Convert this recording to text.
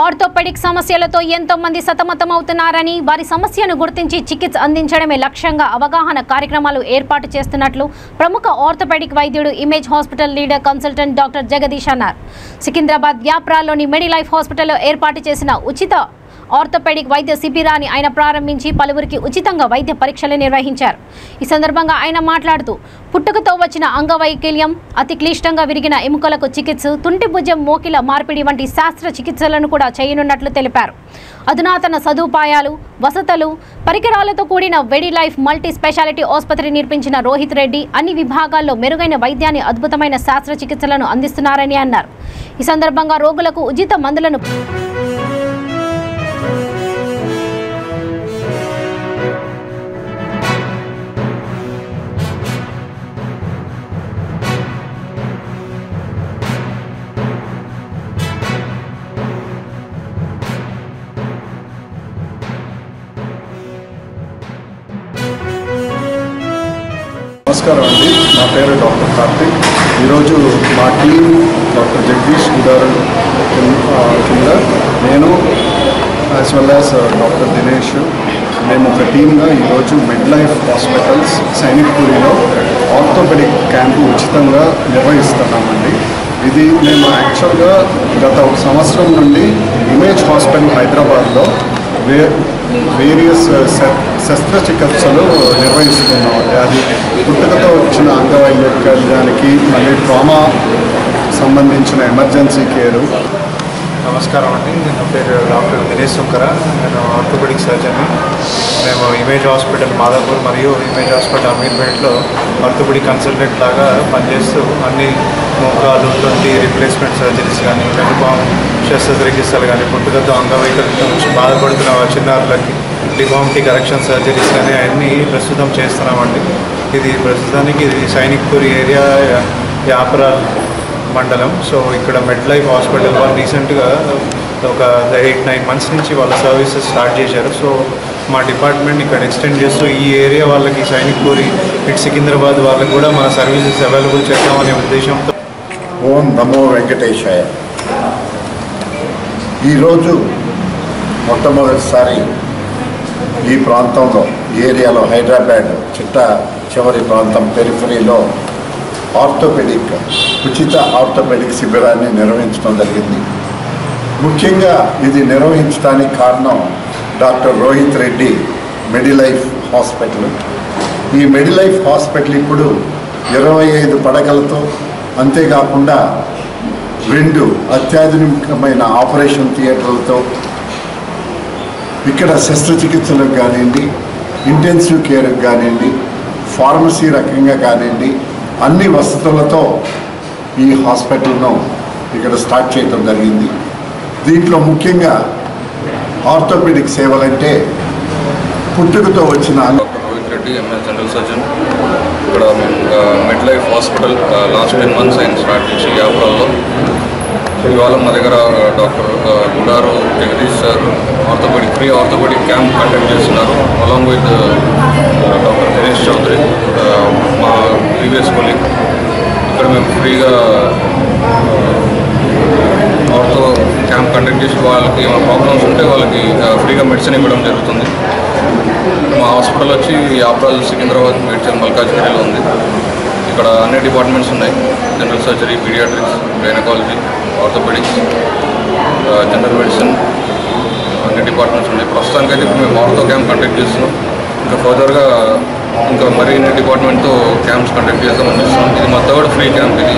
Orthopaedic సమస్యలతో ఎంతో మంది సతమతమవుతున్నారని వారి సమస్యను గుర్తించి చికిత్స అందించడమే లక్ష్యంగా అవగాహన కార్యక్రమాలు ఏర్పాటు చేస్తున్నట్లు ప్రముఖ ఆర్థోపెడిక్ వైద్యుడు image hospital leader consultant doctor Jagadish అన్నారు. సికింద్రాబాద్ యాప్రాలోని మెడిలైఫ్ హాస్పిటల్లో ఏర్పాటు చేసిన ఉచిత ఆర్థోపెడిక్ వైద్య శిబిరాన్ని ఆయన ప్రారంభించి పలువురికి ఉచితంగా వైద్య పరీక్షలు నిర్వహించారు. ఈ సందర్భంగా ఆయన మాట్లాడుతూ పుట్టుకతో వచ్చిన అంగవైకల్యం, అతి క్లిష్టంగా విరిగిన ఎముకలకు చికిత్స, తుంటి భుజం మోకిల మార్పిడి వంటి శాస్త్ర చికిత్సలను కూడా చేయనున్నట్లు తెలిపారు. అధునాతన సదుపాయాలు, వసతులు, పరికరాలతో కూడిన మెడిలైఫ్ మల్టీ స్పెషాలిటీ ఆసుపత్రి నిర్మించిన రోహిత్ రెడ్డి అన్ని విభాగాల్లో మెరుగైన వైద్యాన్ని, అద్భుతమైన శాస్త్ర చికిత్సలను అందిస్తున్నారని అన్నారు. ఈ సందర్భంగా రోగులకు ఉచిత మందులను నమస్కారం అండి. నా పేరు డాక్టర్ కార్తిక్. ఈరోజు మా టీం డాక్టర్ జగదీష్ గారు కింద నేను as well as doctor Dinesh మేము ఒక టీమ్గా ఈరోజు మెడ్లైఫ్ హాస్పిటల్స్ సైనిక్పూరిలో ఆర్థోపెడిక్ క్యాంపు ఉచితంగా నిర్వహిస్తున్నామండి. ఇది మేము యాక్చువల్గా గత ఒక సంవత్సరం నుండి ఇమేజ్ హాస్పిటల్ హైదరాబాద్లో వేరియస్ శస్త్రచికిత్సలు నిర్వహిస్తున్నాం. అది పుట్టుకతో వచ్చిన అంగవైకల్యానికి, మళ్ళీ ట్రామా సంబంధించిన ఎమర్జెన్సీ కేరు. నమస్కారం అండి. నా పేరు డాక్టర్ దినేష్ సుంకర. నేను ఆర్థోపెడిక్ సర్జన్ని. మేము ఇమేజ్ హాస్పిటల్ మాదాపూర్ మరియు ఇమేజ్ హాస్పిటల్ అమీర్పేట్లో ఆర్థోపెడిక్ కన్సల్టెంట్ లాగా పనిచేస్తూ అన్ని మోకాలు, తొంటి రీప్లేస్మెంట్ సర్జరీస్ కానీ, వెనుబామ్ శస్త్రచికిత్సలు కానీ, పుట్టుకతో అంగవైకల్యంతో బాధపడుతున్న చిన్నారులకి డిఫార్మిటీ కరెక్షన్ సర్జరీస్ కానీ అన్నీ ప్రస్తుతం చేస్తున్నామండి. ఇది ప్రస్తుతానికి సైనిక్పూర్ ఏరియా యాప్రాల్ మండలం. సో ఇక్కడ మెడ్లైఫ్ హాస్పిటల్ వాళ్ళు రీసెంట్గా ఒక 8-9 months నుంచి వాళ్ళ సర్వీసెస్ స్టార్ట్ చేశారు. సో మా డిపార్ట్మెంట్ ఇక్కడ ఎక్స్టెండ్ చేస్తూ ఈ ఏరియా వాళ్ళకి సైనిక్పూరి, ఇటు సికింద్రాబాద్ వాళ్ళకి కూడా మన సర్వీసెస్ అవైలబుల్ చేద్దామనే ఉద్దేశంతో. ఓం నమో వెంకటేశాయ. ఈరోజు మొట్టమొదటిసారి ఈ ప్రాంతంలో, ఏరియాలో, హైదరాబాద్ చివరి ప్రాంతం పెరిఫరీలో ఆర్థోపెడిక్ ఉచిత ఆర్థోపెడిక్ శిబిరాన్ని నిర్వహించడం జరిగింది. ముఖ్యంగా ఇది నిర్వహించడానికి కారణం డాక్టర్ రోహిత్ రెడ్డి మెడిలైఫ్ హాస్పిటల్. ఈ మెడిలైఫ్ హాస్పిటల్ ఇప్పుడు 25 పడకలతో, అంతేకాకుండా 2 అత్యాధునికమైన ఆపరేషన్ థియేటర్లతో, ఇక్కడ శస్త్రచికిత్సలకు కానివ్వండి, ఇంటెన్సివ్ కేర్కి కానివ్వండి, ఫార్మసీ రకంగా కానివ్వండి, అన్ని వసతులతో ఈ హాస్పిటల్ను ఇక్కడ స్టార్ట్ చేయడం జరిగింది. దీంట్లో ముఖ్యంగా ఆర్థోపెడిక్ సేవలంటే పుట్టుకతో వచ్చిన doctor Rohit Reddy, MS general surgeon. ఇక్కడ మెడ్లైఫ్ హాస్పిటల్ లాస్ట్ 10 months అయిన స్టార్ట్ చేసి యాప్రాల్లో. ఇవాళ మా దగ్గర doctor Gudaru Jagadish sir free orthopaedic camp conduct చేస్తున్నారు. Along with doctor Dinesh Chowdary, మా ప్రీవియస్ కొలీగ్. ఇక్కడ మేము ఫ్రీగా ఆర్థో క్యాంప్ కండక్ట్ చేసి వాళ్ళకి ఏమైనా ప్రాబ్లమ్స్ ఉంటే వాళ్ళకి ఫ్రీగా మెడిసిన్ ఇవ్వడం జరుగుతుంది. మా హాస్పిటల్ వచ్చి యాప్రాల్, సికింద్రాబాద్, మేడ్చల్, మల్కాజ్గిరిలో ఉంది. ఇక్కడ అన్ని డిపార్ట్మెంట్స్ ఉన్నాయి. General surgery, paediatrics, gynaecology, orthopaedics, general medicine, అన్ని డిపార్ట్మెంట్స్ ఉన్నాయి. ప్రస్తుతానికైతే ఇప్పుడు మేము ఆర్థో క్యాంప్ కండక్ట్ చేస్తున్నాం. ఇంకా ఫర్దర్గా ఇంకా మరిన్ని డిపార్ట్మెంట్తో క్యాంప్స్ కండక్ట్ చేద్దామని చూస్తున్నాం. ఇది మా 3rd ఫ్రీ క్యాంప్. ఇది